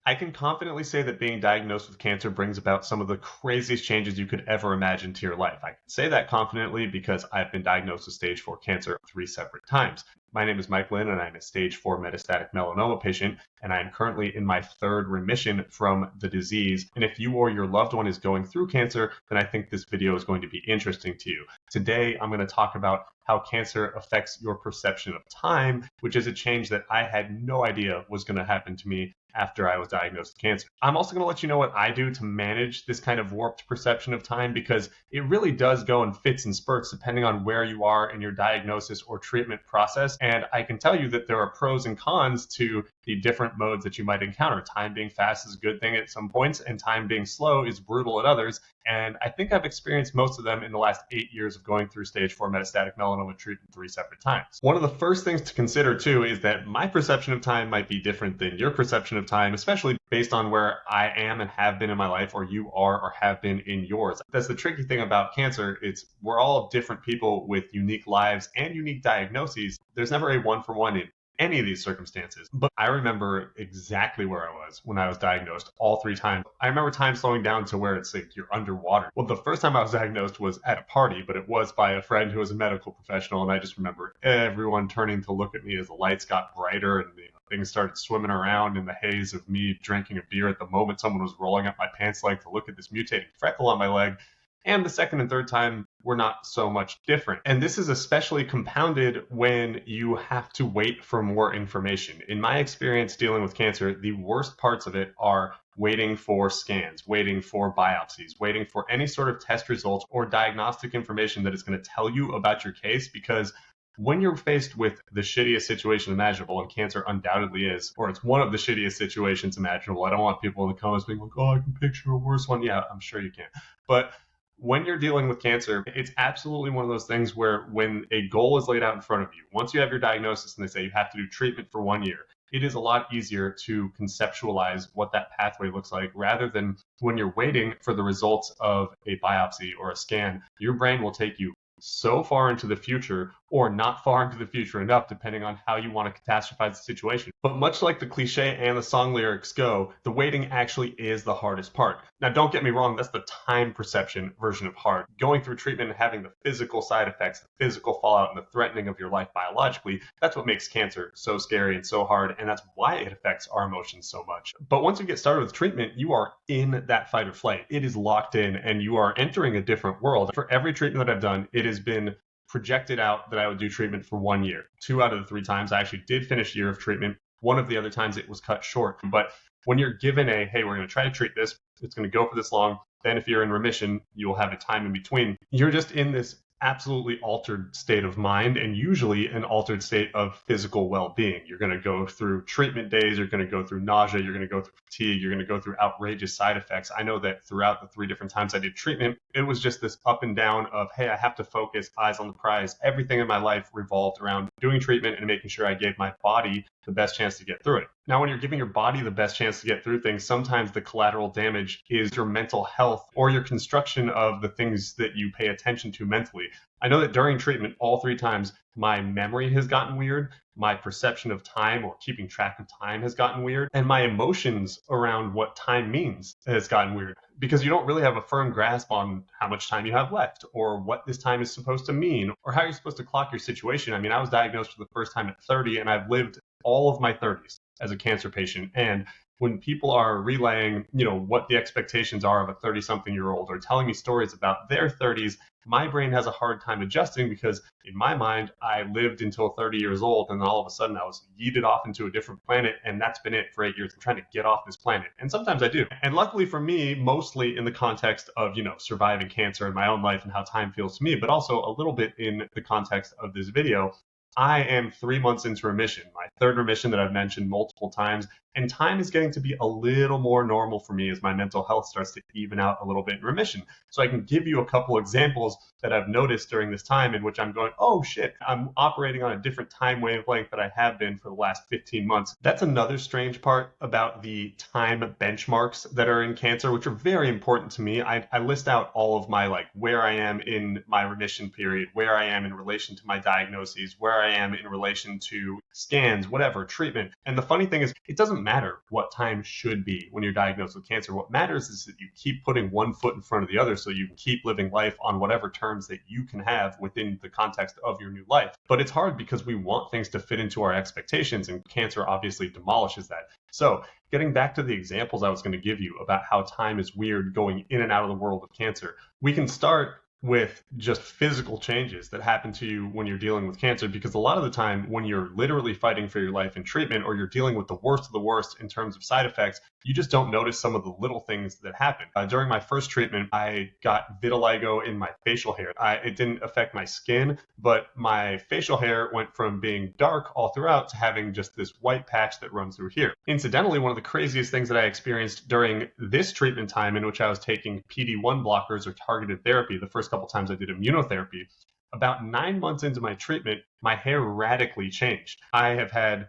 I can confidently say that being diagnosed with cancer brings about some of the craziest changes you could ever imagine to your life. I can say that confidently because I've been diagnosed with stage 4 cancer 3 separate times. My name is Mike Lynn, and I'm a stage 4 metastatic melanoma patient, and I am currently in my third remission from the disease. And if you or your loved one is going through cancer, then I think this video is going to be interesting to you. Today, I'm going to talk about how cancer affects your perception of time, which is a change that I had no idea was going to happen to me after I was diagnosed with cancer. I'm also going to let you know what I do to manage this kind of warped perception of time, because it really does go in fits and spurts depending on where you are in your diagnosis or treatment process. And I can tell you that there are pros and cons to the different modes that you might encounter. Time being fast is a good thing at some points, and time being slow is brutal at others. And I think I've experienced most of them in the last 8 years of going through stage 4 metastatic melanoma treatment 3 separate times. One of the first things to consider too is that my perception of time might be different than your perception of time, especially based on where I am and have been in my life, or you are or have been in yours. That's the tricky thing about cancer. We're all different people with unique lives and unique diagnoses. There's never a one-for-one in any of these circumstances. But I remember exactly where I was when I was diagnosed all 3 times. I remember time slowing down to where it's like you're underwater. Well, the first time I was diagnosed was at a party, but it was by a friend who was a medical professional. And I just remember everyone turning to look at me as the lights got brighter and things started swimming around in the haze of me drinking a beer at the moment someone was rolling up my pants leg to look at this mutating freckle on my leg. And the second and third time were not so much different. And this is especially compounded when you have to wait for more information. In my experience dealing with cancer, the worst parts of it are waiting for scans, waiting for biopsies, waiting for any sort of test results or diagnostic information that is going to tell you about your case. Because when you're faced with the shittiest situation imaginable, and cancer undoubtedly is, or it's one of the shittiest situations imaginable. I don't want people in the comments being like, oh, I can picture a worse one. Yeah, I'm sure you can. But when you're dealing with cancer, it's absolutely one of those things where when a goal is laid out in front of you, once you have your diagnosis and they say you have to do treatment for 1 year, it is a lot easier to conceptualize what that pathway looks like, rather than when you're waiting for the results of a biopsy or a scan. Your brain will take you so far into the future, or not far into the future enough, depending on how you want to catastrophize the situation. But much like the cliche and the song lyrics go, the waiting actually is the hardest part. Now, don't get me wrong, that's the time perception version of hard. Going through treatment and having the physical side effects, the physical fallout, and the threatening of your life biologically, that's what makes cancer so scary and so hard, and that's why it affects our emotions so much. But once you get started with treatment, you are in that fight or flight. It is locked in, and you are entering a different world. For every treatment that I've done, it has been projected out that I would do treatment for 1 year. 2 out of the 3 times I actually did finish a year of treatment. One of the other times it was cut short. But when you're given hey, we're going to try to treat this, it's going to go for this long, then if you're in remission, you'll have a time in between. You're just in this absolutely altered state of mind, and usually an altered state of physical well-being. You're going to go through treatment days, you're going to go through nausea, you're going to go through fatigue, you're going to go through outrageous side effects. I know that throughout the 3 different times I did treatment, it was just this up and down of, hey, I have to focus, eyes on the prize. Everything in my life revolved around doing treatment and making sure I gave my body the best chance to get through it. Now, when you're giving your body the best chance to get through things, sometimes the collateral damage is your mental health or your construction of the things that you pay attention to mentally. I know that during treatment, all 3 times, my memory has gotten weird, my perception of time or keeping track of time has gotten weird, and my emotions around what time means has gotten weird, because you don't really have a firm grasp on how much time you have left, or what this time is supposed to mean, or how you're supposed to clock your situation. I mean, I was diagnosed for the first time at 30, and I've lived all of my 30s as a cancer patient. And when people are relaying, what the expectations are of a 30-something-year-old, or telling me stories about their 30s, my brain has a hard time adjusting, because in my mind, I lived until 30 years old, and then all of a sudden I was yeeted off into a different planet, and that's been it for 8 years. I'm trying to get off this planet. And sometimes I do. And luckily for me, mostly in the context of, surviving cancer in my own life and how time feels to me, but also a little bit in the context of this video, I am 3 months into remission, my third remission that I've mentioned multiple times, and time is getting to be a little more normal for me as my mental health starts to even out a little bit in remission. So I can give you a couple examples that I've noticed during this time in which I'm going, oh shit, I'm operating on a different time wavelength that I have been for the last 15 months. That's another strange part about the time benchmarks that are in cancer, which are very important to me. I list out all of my, where I am in my remission period, where I am in relation to my diagnoses, where I am in relation to scans, whatever, treatment. And the funny thing is, it doesn't doesn't matter what time should be when you're diagnosed with cancer. What matters is that you keep putting one foot in front of the other so you can keep living life on whatever terms that you can have within the context of your new life. But it's hard because we want things to fit into our expectations, and cancer obviously demolishes that. So getting back to the examples I was going to give you about how time is weird going in and out of the world of cancer, we can start with just physical changes that happen to you when you're dealing with cancer, because a lot of the time when you're literally fighting for your life in treatment, or you're dealing with the worst of the worst in terms of side effects, you just don't notice some of the little things that happen. During my first treatment, I got vitiligo in my facial hair. It didn't affect my skin, but my facial hair went from being dark all throughout to having just this white patch that runs through here. Incidentally, one of the craziest things that I experienced during this treatment time, in which I was taking PD-1 blockers or targeted therapy, the first couple times I did immunotherapy, about 9 months into my treatment, my hair radically changed. I have had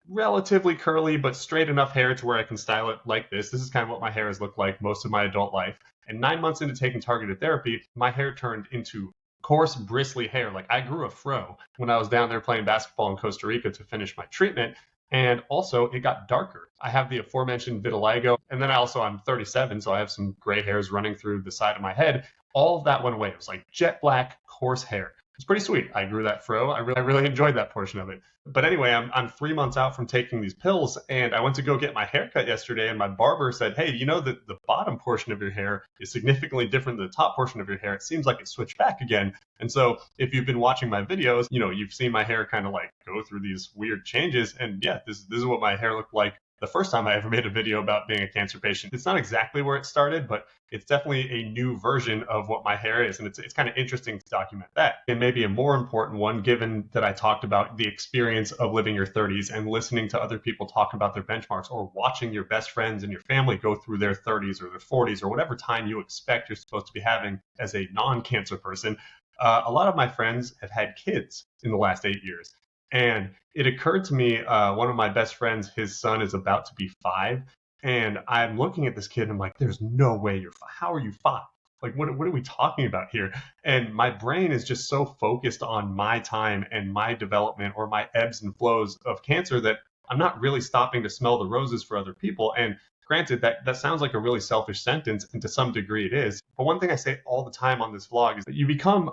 relatively curly but straight enough hair to where I can style it like this. This is kind of what my hair has looked like most of my adult life. And 9 months into taking targeted therapy, my hair turned into coarse, bristly hair. Like, I grew a fro when I was down there playing basketball in Costa Rica to finish my treatment. And also, it got darker. I have the aforementioned vitiligo, and then I'm 37, so I have some gray hairs running through the side of my head. All of that went away. It was like jet black, coarse hair. It's pretty sweet. I grew that fro. I really enjoyed that portion of it. But anyway, I'm 3 months out from taking these pills, and I went to go get my hair cut yesterday, and my barber said, hey, you know that the bottom portion of your hair is significantly different than the top portion of your hair. It seems like it switched back again. And so if you've been watching my videos, you've seen my hair kind of like go through these weird changes. And yeah, this is what my hair looked like the first time I ever made a video about being a cancer patient. It's not exactly where it started, but it's definitely a new version of what my hair is. And it's kind of interesting to document that. And maybe a more important one, given that I talked about the experience of living your 30s and listening to other people talk about their benchmarks, or watching your best friends and your family go through their 30s or their 40s or whatever time you expect you're supposed to be having as a non-cancer person. A lot of my friends have had kids in the last 8 years. And it occurred to me, one of my best friends, his son is about to be 5. And I'm looking at this kid and I'm like, there's no way you're 5. How are you 5? Like, what are we talking about here? And my brain is just so focused on my time and my development, or my ebbs and flows of cancer, that I'm not really stopping to smell the roses for other people. And granted, that sounds like a really selfish sentence, and to some degree it is. But one thing I say all the time on this vlog is that you become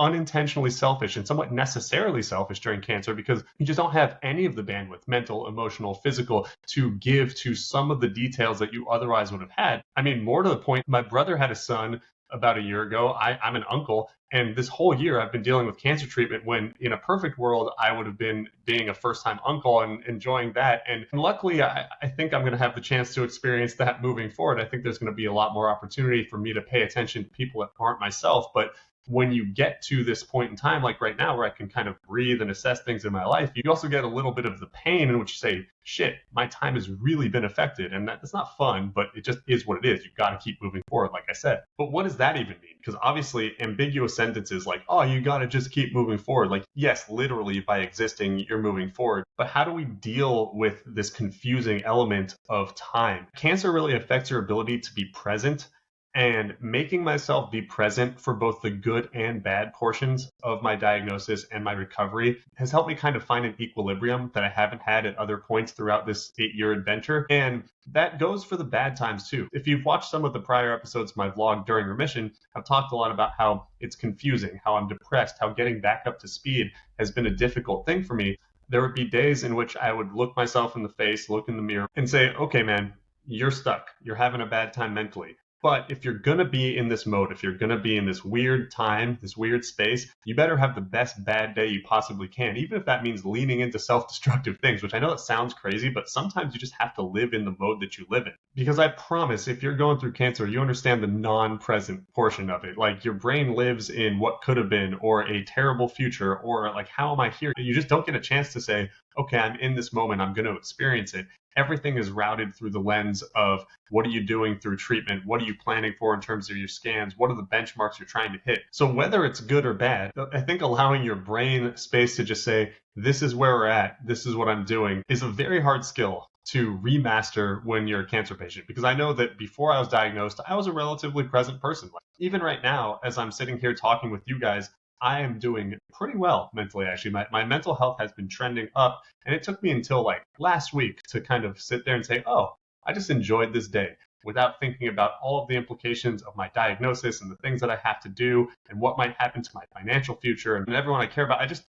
unintentionally selfish and somewhat necessarily selfish during cancer, because you just don't have any of the bandwidth, mental, emotional, physical, to give to some of the details that you otherwise would have had. I mean, more to the point, my brother had a son about a year ago. I'm an uncle, and this whole year I've been dealing with cancer treatment, when in a perfect world I would have been being a first-time uncle and enjoying that. And luckily, I think I'm going to have the chance to experience that moving forward. I think there's going to be a lot more opportunity for me to pay attention to people that aren't myself. But when you get to this point in time, like right now, where I can kind of breathe and assess things in my life, you also get a little bit of the pain in which you say, shit, my time has really been affected. And that's not fun, but it just is what it is. You've got to keep moving forward, like I said. But what does that even mean? Because obviously ambiguous sentences like, oh, you got to just keep moving forward. Like, yes, literally by existing, you're moving forward. But how do we deal with this confusing element of time? Cancer really affects your ability to be present. And making myself be present for both the good and bad portions of my diagnosis and my recovery has helped me kind of find an equilibrium that I haven't had at other points throughout this 8-year adventure. And that goes for the bad times too. If you've watched some of the prior episodes of my vlog during remission, I've talked a lot about how it's confusing, how I'm depressed, how getting back up to speed has been a difficult thing for me. There would be days in which I would look myself in the face, look in the mirror, and say, okay, man, you're stuck. You're having a bad time mentally. But if you're going to be in this mode, if you're going to be in this weird time, this weird space, you better have the best bad day you possibly can, even if that means leaning into self-destructive things, which I know that sounds crazy, but sometimes you just have to live in the mode that you live in. Because I promise, if you're going through cancer, you understand the non-present portion of it. Like, your brain lives in what could have been, or a terrible future, or like, how am I here? You just don't get a chance to say, okay, I'm in this moment, I'm going to experience it. Everything is routed through the lens of, what are you doing through treatment? What are you planning for in terms of your scans? What are the benchmarks you're trying to hit? So whether it's good or bad, I think allowing your brain space to just say, this is where we're at, this is what I'm doing, is a very hard skill to remaster when you're a cancer patient. Because I know that before I was diagnosed, I was a relatively present person. Like, even right now, as I'm sitting here talking with you guys, I am doing pretty well mentally, actually. My mental health has been trending up, and it took me until like last week to kind of sit there and say, oh, I just enjoyed this day without thinking about all of the implications of my diagnosis and the things that I have to do and what might happen to my financial future and everyone I care about. I just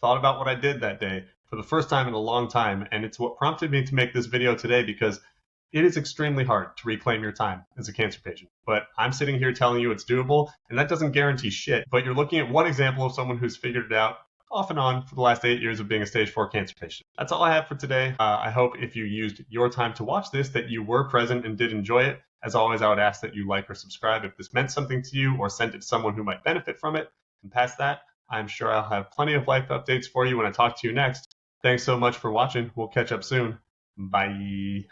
thought about what I did that day for the first time in a long time, and it's what prompted me to make this video today because it is extremely hard to reclaim your time as a cancer patient. But I'm sitting here telling you it's doable, and that doesn't guarantee shit. But you're looking at one example of someone who's figured it out off and on for the last 8 years of being a stage 4 cancer patient. That's all I have for today. I hope if you used your time to watch this that you were present and did enjoy it. As always, I would ask that you like or subscribe if this meant something to you or sent it to someone who might benefit from it. And past that, I'm sure I'll have plenty of life updates for you when I talk to you next. Thanks so much for watching. We'll catch up soon. Bye.